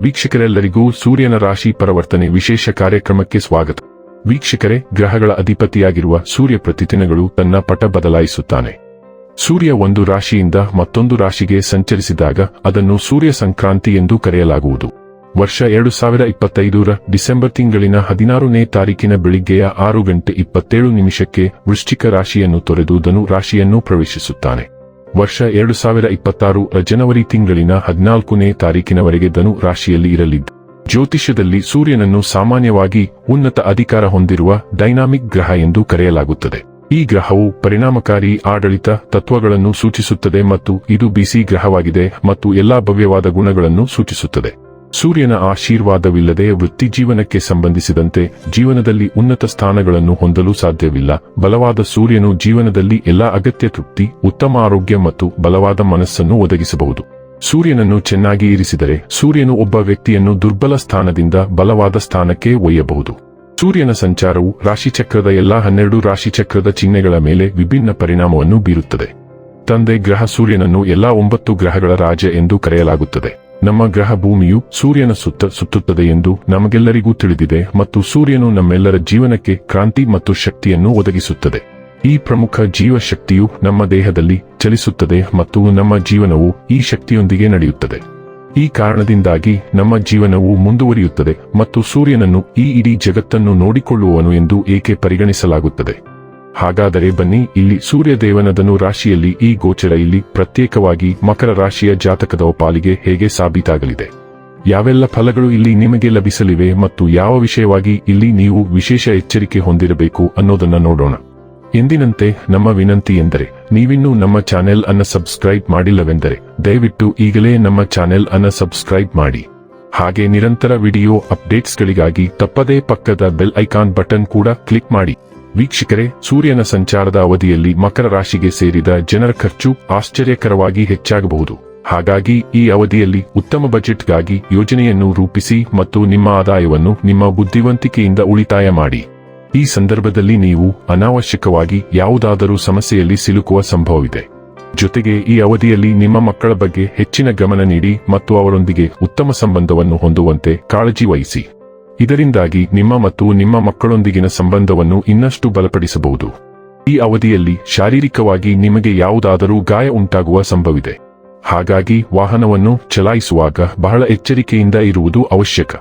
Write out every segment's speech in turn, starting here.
ವೀಕ್ಷಕರೆಲ್ಲರಿಗೂ ಸೂರ್ಯನ ರಾಶಿ ಪರಿವರ್ತನೆ ವಿಶೇಷ ಕಾರ್ಯಕ್ರಮಕ್ಕೆ ಸ್ವಾಗತ. ವೀಕ್ಷಕರೇ, ಗ್ರಹಗಳ ಅಧಿಪತಿಯಾಗಿರುವ ಸೂರ್ಯ ಪ್ರತಿದಿನಗಳು ತನ್ನ ಪಟ ಬದಲಾಯಿಸುತ್ತಾನೆ. ಸೂರ್ಯ ಒಂದು ರಾಶಿಯಿಂದ ಮತ್ತೊಂದು ರಾಶಿಗೆ ಸಂಚರಿಸಿದಾಗ ಅದನ್ನು ಸೂರ್ಯ ಸಂಕ್ರಾಂತಿ ಎಂದು ಕರೆಯಲಾಗುವುದು. ವರ್ಷ 2025ರ ಡಿಸೆಂಬರ್ ತಿಂಗಳಿನ 16ನೇ ತಾರೀಕಿನ ಬೆಳಿಗ್ಗೆಯ 6:27 ವೃಶ್ಚಿಕ ರಾಶಿಯನ್ನು ತೊರೆದು ಧನು ರಾಶಿಯನ್ನು ಪ್ರವೇಶಿಸುತ್ತಾನೆ. ವರ್ಷ 2026ರ ಜನವರಿ ತಿಂಗಳಿನ 14ನೇ ತಾರೀಕಿನವರೆಗೆ ಧನು ರಾಶಿಯಲ್ಲಿ ಇರಲಿದ್ದು, ಜ್ಯೋತಿಷ್ಯದಲ್ಲಿ ಸೂರ್ಯನನ್ನು ಸಾಮಾನ್ಯವಾಗಿ ಉನ್ನತ ಅಧಿಕಾರ ಹೊಂದಿರುವ ಡೈನಾಮಿಕ್ ಗ್ರಹ ಎಂದು ಕರೆಯಲಾಗುತ್ತದೆ. ಈ ಗ್ರಹವು ಪರಿಣಾಮಕಾರಿ ಆಡಳಿತ ತತ್ವಗಳನ್ನು ಸೂಚಿಸುತ್ತದೆ ಮತ್ತು ಇದು ಬಿಸಿ ಗ್ರಹವಾಗಿದೆ ಮತ್ತು ಎಲ್ಲಾ ಭವ್ಯವಾದ ಗುಣಗಳನ್ನು ಸೂಚಿಸುತ್ತದೆ. ಸೂರ್ಯನ ಆಶೀರ್ವಾದವಿಲ್ಲದೆ ವೃತ್ತಿಜೀವನಕ್ಕೆ ಸಂಬಂಧಿಸಿದಂತೆ ಜೀವನದಲ್ಲಿ ಉನ್ನತ ಸ್ಥಾನಗಳನ್ನು ಹೊಂದಲು ಸಾಧ್ಯವಿಲ್ಲ. ಬಲವಾದ ಸೂರ್ಯನು ಜೀವನದಲ್ಲಿ ಎಲ್ಲಾ ಅಗತ್ಯ ತೃಪ್ತಿ, ಉತ್ತಮ ಆರೋಗ್ಯ ಮತ್ತು ಬಲವಾದ ಮನಸ್ಸನ್ನು ಒದಗಿಸಬಹುದು. ಸೂರ್ಯನನ್ನು ಚೆನ್ನಾಗಿ ಇರಿಸಿದರೆ ಸೂರ್ಯನು ಒಬ್ಬ ವ್ಯಕ್ತಿಯನ್ನು ದುರ್ಬಲ ಸ್ಥಾನದಿಂದ ಬಲವಾದ ಸ್ಥಾನಕ್ಕೆ ಒಯ್ಯಬಹುದು. ಸೂರ್ಯನ ಸಂಚಾರವು ರಾಶಿಚಕ್ರದ ಎಲ್ಲಾ 12 ರಾಶಿಚಕ್ರದ ಚಿಹ್ನೆಗಳ ಮೇಲೆ ವಿಭಿನ್ನ ಪರಿಣಾಮವನ್ನು ಬೀರುತ್ತದೆ. ತಂದೆ ಗ್ರಹ ಸೂರ್ಯನನ್ನು ಎಲ್ಲಾ 9 ಗ್ರಹಗಳ ರಾಜ ಎಂದು ಕರೆಯಲಾಗುತ್ತದೆ. ನಮ್ಮ ಗ್ರಹ ಭೂಮಿಯು ಸೂರ್ಯನ ಸುತ್ತ ಸುತ್ತುತ್ತದೆ ಎಂದು ನಮಗೆಲ್ಲರಿಗೂ ತಿಳಿದಿದೆ ಮತ್ತು ಸೂರ್ಯನು ನಮ್ಮೆಲ್ಲರ ಜೀವನಕ್ಕೆ ಕ್ರಾಂತಿ ಮತ್ತು ಶಕ್ತಿಯನ್ನು ಒದಗಿಸುತ್ತದೆ. ಈ ಪ್ರಮುಖ ಜೀವಶಕ್ತಿಯು ನಮ್ಮ ದೇಹದಲ್ಲಿ ಚಲಿಸುತ್ತದೆ ಮತ್ತು ನಮ್ಮ ಜೀವನವು ಈ ಶಕ್ತಿಯೊಂದಿಗೆ ನಡೆಯುತ್ತದೆ. ಈ ಕಾರಣದಿಂದಾಗಿ ನಮ್ಮ ಜೀವನವು ಮುಂದುವರಿಯುತ್ತದೆ ಮತ್ತು ಸೂರ್ಯನನ್ನು ಈ ಇಡೀ ಜಗತ್ತನ್ನು ನೋಡಿಕೊಳ್ಳುವವನು ಎಂದು ಏಕೆ ಪರಿಗಣಿಸಲಾಗುತ್ತದೆ. ಹಾಗಾದರೆ ಬನ್ನಿ, ಇಲ್ಲಿ ಸೂರ್ಯದೇವನ ಧನು ರಾಶಿಯಲ್ಲಿ ಈ ಗೋಚರ ಇಲ್ಲಿ ಪ್ರತ್ಯೇಕವಾಗಿ ಮಕರ ರಾಶಿಯ ಜಾತಕದ ಪಾಲಿಗೆ ಹೇಗೆ ಸಾಬೀತಾಗಲಿದೆ, ಯಾವೆಲ್ಲ ಫಲಗಳು ಇಲ್ಲಿ ನಿಮಗೆ ಲಭಿಸಲಿವೆ ಮತ್ತು ಯಾವ ವಿಷಯವಾಗಿ ಇಲ್ಲಿ ನೀವು ವಿಶೇಷ ಎಚ್ಚರಿಕೆ ಹೊಂದಿರಬೇಕು ಅನ್ನೋದನ್ನ ನೋಡೋಣ. ಎಂದಿನಂತೆ ನಮ್ಮ ವಿನಂತಿ ಎಂದರೆ, ನೀವಿನ್ನೂ ನಮ್ಮ ಚಾನೆಲ್ ಅನ್ನು ಸಬ್ಸ್ಕ್ರೈಬ್ ಮಾಡಿಲ್ಲವೆಂದರೆ ದಯವಿಟ್ಟು ಈಗಲೇ ನಮ್ಮ ಚಾನೆಲ್ ಅನ್ನು ಸಬ್ಸ್ಕ್ರೈಬ್ ಮಾಡಿ. ಹಾಗೆ ನಿರಂತರ ವಿಡಿಯೋ ಅಪ್ಡೇಟ್ಸ್ಗಳಿಗಾಗಿ ತಪ್ಪದೇ ಪಕ್ಕದ ಬೆಲ್ ಐಕಾನ್ ಬಟನ್ ಕೂಡ ಕ್ಲಿಕ್ ಮಾಡಿ. ವೀಕ್ಷಕರೇ, ಸೂರ್ಯನ ಸಂಚಾರದ ಅವಧಿಯಲ್ಲಿ ಮಕರ ರಾಶಿಗೆ ಸೇರಿದ ಜನರ ಖರ್ಚು ಆಶ್ಚರ್ಯಕರವಾಗಿ ಹೆಚ್ಚಾಗಬಹುದು. ಹಾಗಾಗಿ ಈ ಅವಧಿಯಲ್ಲಿ ಉತ್ತಮ ಬಜೆಟ್ಗಾಗಿ ಯೋಜನೆಯನ್ನು ರೂಪಿಸಿ ಮತ್ತು ನಿಮ್ಮ ಆದಾಯವನ್ನು ನಿಮ್ಮ ಬುದ್ಧಿವಂತಿಕೆಯಿಂದ ಉಳಿತಾಯ ಮಾಡಿ. ಈ ಸಂದರ್ಭದಲ್ಲಿ ನೀವು ಅನಾವಶ್ಯಕವಾಗಿ ಯಾವುದಾದರೂ ಸಮಸ್ಯೆಯಲ್ಲಿ ಸಿಲುಕುವ ಸಂಭವವಿದೆ. ಜೊತೆಗೆ ಈ ಅವಧಿಯಲ್ಲಿ ನಿಮ್ಮ ಮಕ್ಕಳ ಬಗ್ಗೆ ಹೆಚ್ಚಿನ ಗಮನ ನೀಡಿ ಮತ್ತು ಅವರೊಂದಿಗೆ ಉತ್ತಮ ಸಂಬಂಧವನ್ನು ಹೊಂದುವಂತೆ ಕಾಳಜಿ ವಹಿಸಿ. ಇದರಿಂದಾಗಿ ನಿಮ್ಮ ಮತ್ತು ನಿಮ್ಮ ಮಕ್ಕಳೊಂದಿಗಿನ ಸಂಬಂಧವನ್ನು ಇನ್ನಷ್ಟು ಬಲಪಡಿಸಬಹುದು. ಈ ಅವಧಿಯಲ್ಲಿ ಶಾರೀರಿಕವಾಗಿ ನಿಮಗೆ ಯಾವುದಾದರೂ ಗಾಯ ಉಂಟಾಗುವ ಸಂಭವವಿದೆ. ಹಾಗಾಗಿ ವಾಹನವನ್ನು ಚಲಾಯಿಸುವಾಗ ಬಹಳ ಎಚ್ಚರಿಕೆಯಿಂದ ಇರುವುದು ಅವಶ್ಯಕ.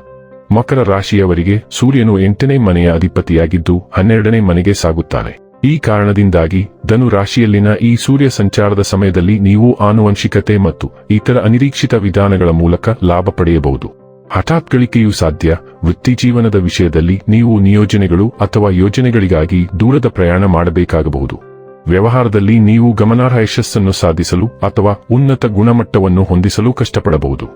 ಮಕರ ರಾಶಿಯವರಿಗೆ ಸೂರ್ಯನು 8ನೇ ಮನೆಯ ಅಧಿಪತಿಯಾಗಿದ್ದು 12ನೇ ಮನೆಗೆ ಸಾಗುತ್ತಾನೆ. ಈ ಕಾರಣದಿಂದಾಗಿ ಧನು ರಾಶಿಯಲ್ಲಿನ ಈ ಸೂರ್ಯ ಸಂಚಾರದ ಸಮಯದಲ್ಲಿ ನೀವು ಆನುವಂಶಿಕತೆ ಮತ್ತು ಇತರ ಅನಿರೀಕ್ಷಿತ ವಿಧಾನಗಳ ಮೂಲಕ ಲಾಭ ಪಡೆಯಬಹುದು. ಹಠಾತ್ ಗಳಿಕೆಯೂ ಸಾಧ್ಯ. ವೃತ್ತಿಜೀವನದ ವಿಷಯದಲ್ಲಿ ನೀವು ನಿಯೋಜನೆಗಳು ಅಥವಾ ಯೋಜನೆಗಳಿಗಾಗಿ ದೂರದ ಪ್ರಯಾಣ ಮಾಡಬೇಕಾಗಬಹುದು. ವ್ಯವಹಾರದಲ್ಲಿ ನೀವು ಗಮನಾರ್ಹ ಯಶಸ್ಸನ್ನು ಸಾಧಿಸಲು ಅಥವಾ ಉನ್ನತ ಗುಣಮಟ್ಟವನ್ನು ಹೊಂದಿಸಲು ಕಷ್ಟಪಡಬಹುದು.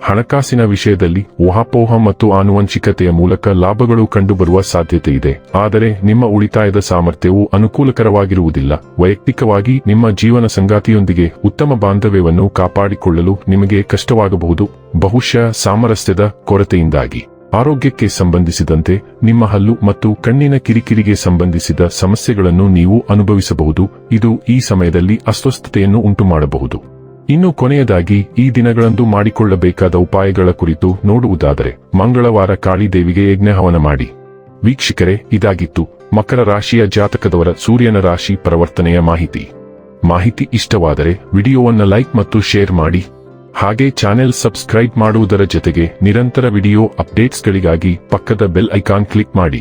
ಹಣಕಾಸಿನ ವಿಷಯದಲ್ಲಿ ಊಹಾಪೋಹ ಮತ್ತು ಆನುವಂಶಿಕತೆಯ ಮೂಲಕ ಲಾಭಗಳು ಕಂಡುಬರುವ ಸಾಧ್ಯತೆ ಇದೆ, ಆದರೆ ನಿಮ್ಮ ಉಳಿತಾಯದ ಸಾಮರ್ಥ್ಯವು ಅನುಕೂಲಕರವಾಗಿರುವುದಿಲ್ಲ. ವೈಯಕ್ತಿಕವಾಗಿ ನಿಮ್ಮ ಜೀವನ ಸಂಗಾತಿಯೊಂದಿಗೆ ಉತ್ತಮ ಬಾಂಧವ್ಯವನ್ನು ಕಾಪಾಡಿಕೊಳ್ಳಲು ನಿಮಗೆ ಕಷ್ಟವಾಗಬಹುದು, ಬಹುಶಃ ಸಾಮರಸ್ಯದ ಕೊರತೆಯಿಂದಾಗಿ. ಆರೋಗ್ಯಕ್ಕೆ ಸಂಬಂಧಿಸಿದಂತೆ ನಿಮ್ಮ ಹಲ್ಲು ಮತ್ತು ಕಣ್ಣಿನ ಕಿರಿಕಿರಿಗೆ ಸಂಬಂಧಿಸಿದ ಸಮಸ್ಯೆಗಳನ್ನು ನೀವು ಅನುಭವಿಸಬಹುದು. ಇದು ಈ ಸಮಯದಲ್ಲಿ ಅಸ್ವಸ್ಥತೆಯನ್ನು ಉಂಟುಮಾಡಬಹುದು. ಇನ್ನು ಕೊನೆಯದಾಗಿ ಈ ದಿನಗಳಂದು ಮಾಡಿಕೊಳ್ಳಬೇಕಾದ ಉಪಾಯಗಳ ಕುರಿತು ನೋಡುವುದಾದರೆ, ಮಂಗಳವಾರ ಕಾಳಿ ದೇವಿಗೆ ಯಜ್ಞಹವನ ಮಾಡಿ. ವೀಕ್ಷಕರೇ, ಇದಾಗಿತ್ತು ಮಕರ ರಾಶಿಯ ಜಾತಕದವರ ಸೂರ್ಯನ ರಾಶಿ ಪರಿವರ್ತನೆಯ ಮಾಹಿತಿ ಇಷ್ಟವಾದರೆ ವಿಡಿಯೋವನ್ನು ಲೈಕ್ ಮತ್ತು ಶೇರ್ ಮಾಡಿ. ಹಾಗೆ ಚಾನೆಲ್ ಸಬ್ಸ್ಕ್ರೈಬ್ ಮಾಡುವುದರ ಜೊತೆಗೆ ನಿರಂತರ ವಿಡಿಯೋ ಅಪ್ಡೇಟ್ಸ್ಗಳಿಗಾಗಿ ಪಕ್ಕದ ಬೆಲ್ ಐಕಾನ್ ಕ್ಲಿಕ್ ಮಾಡಿ.